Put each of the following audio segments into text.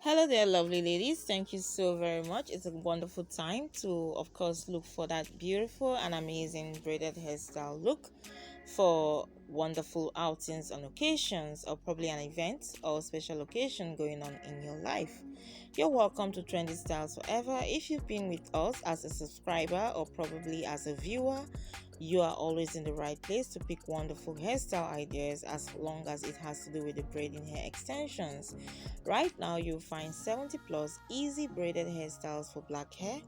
Hello there, lovely ladies. Thank you so very much. It's a wonderful time to, of course, look for that beautiful and amazing braided hairstyle look for wonderful outings on occasions, or probably an event or special occasion going on in your life. You're welcome to Trendy Styles Forever. If you've been with us as a subscriber or probably as a viewer, you are always in the right place to pick wonderful hairstyle ideas as long as it has to do with the braiding hair extensions. Right now, you'll find 70 plus easy braided hairstyles for black hair.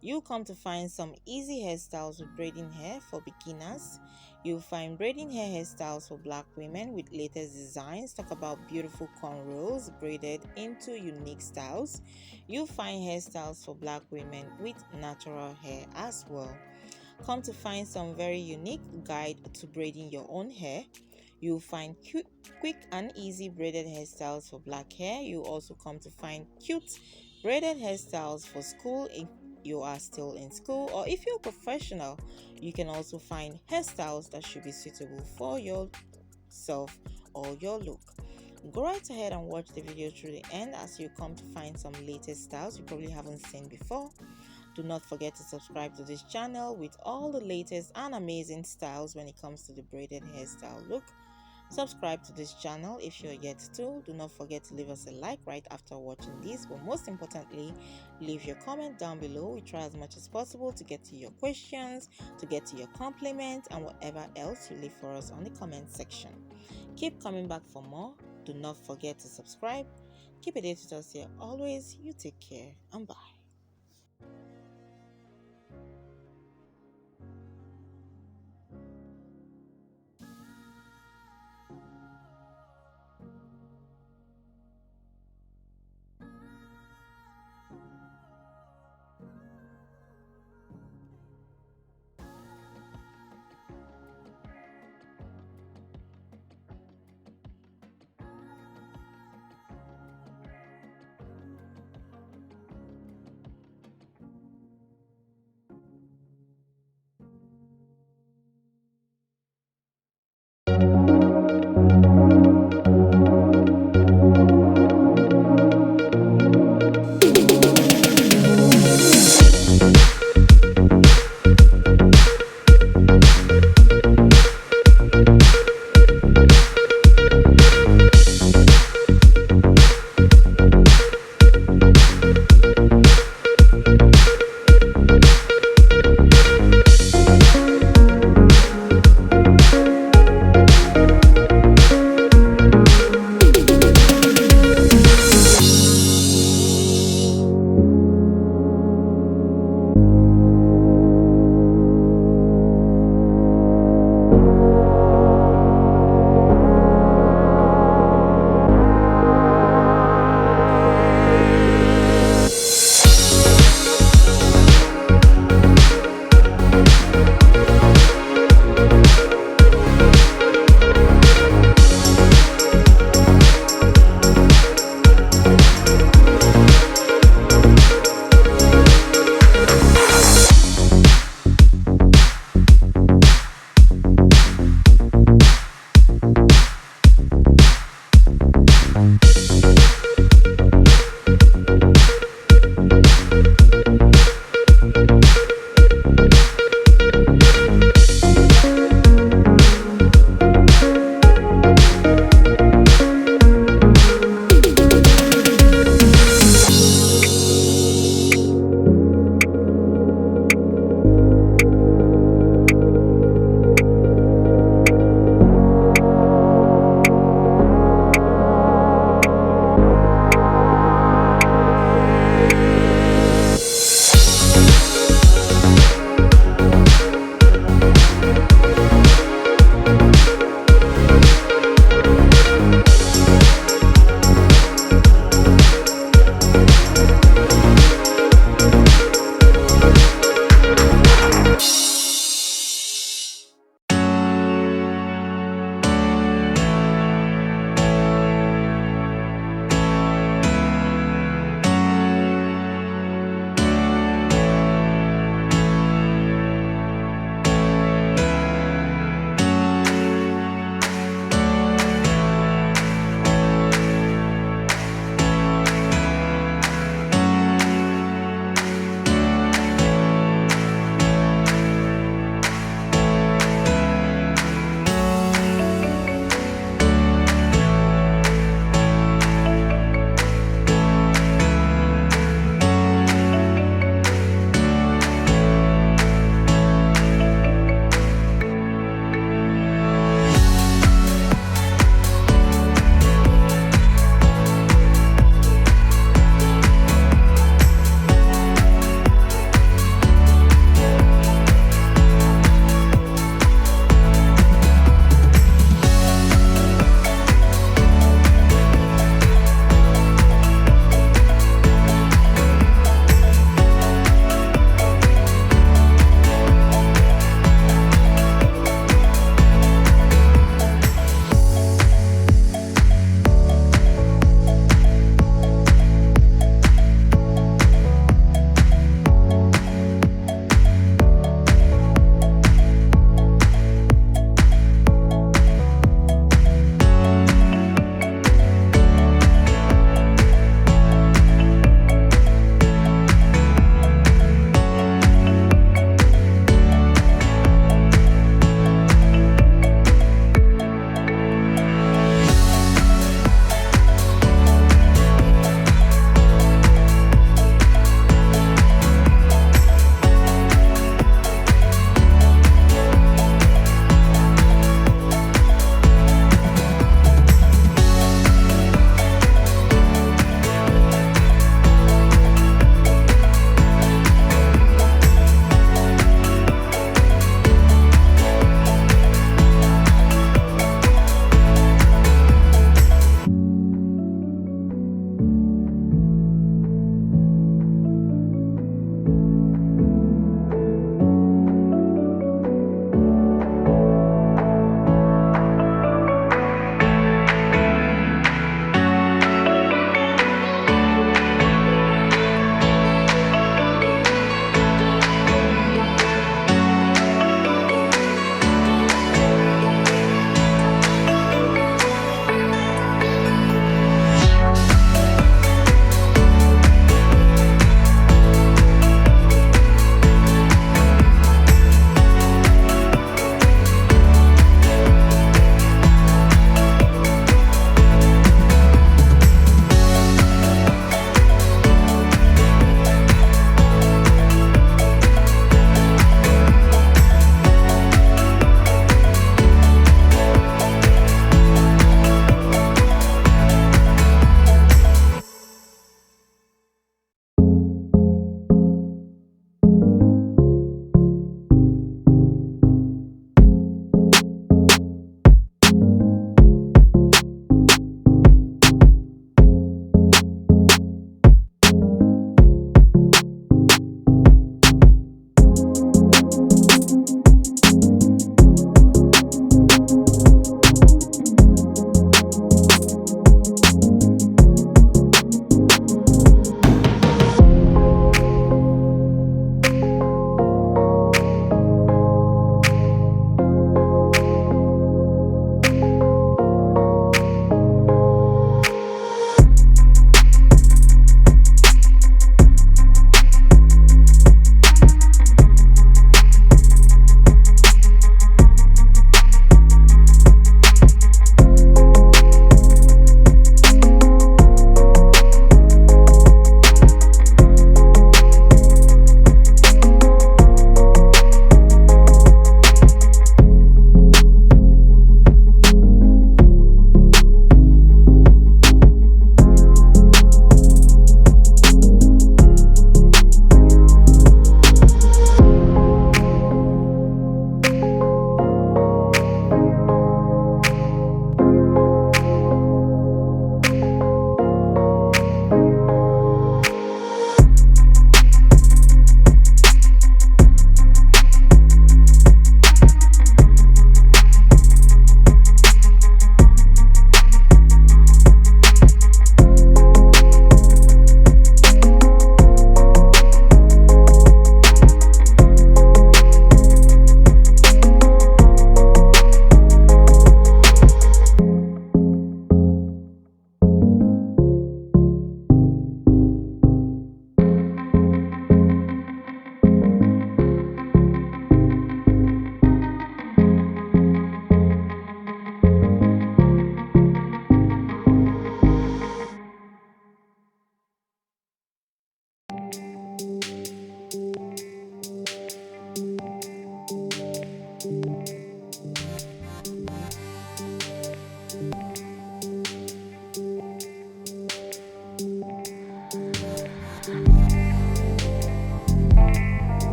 You'll come to find some easy hairstyles with braiding hair for beginners. You'll find braiding hair hairstyles for black women with latest designs. Talk about beautiful cornrows braided into unique styles. You'll find hairstyles for black women with natural hair as well. Come to find some very unique guide to braiding your own hair. You'll find quick and easy braided hairstyles for black hair. You also come to find cute braided hairstyles for school if you are still in school, or if you're a professional, you can also find hairstyles that should be suitable for yourself or your look. Go right ahead and watch the video through the end as you come to find some latest styles you probably haven't seen before. Do not forget to subscribe to this channel with all the latest and amazing styles when it comes to the braided hairstyle look. Subscribe to this channel if you're yet to. Do not forget to leave us a like right after watching this, but most importantly, leave your comment down below. We try as much as possible to get to your questions, to get to your compliments, and whatever else you leave for us on the comment section. Keep coming back for more. Do not forget to subscribe. Keep it with us here always. You take care and bye.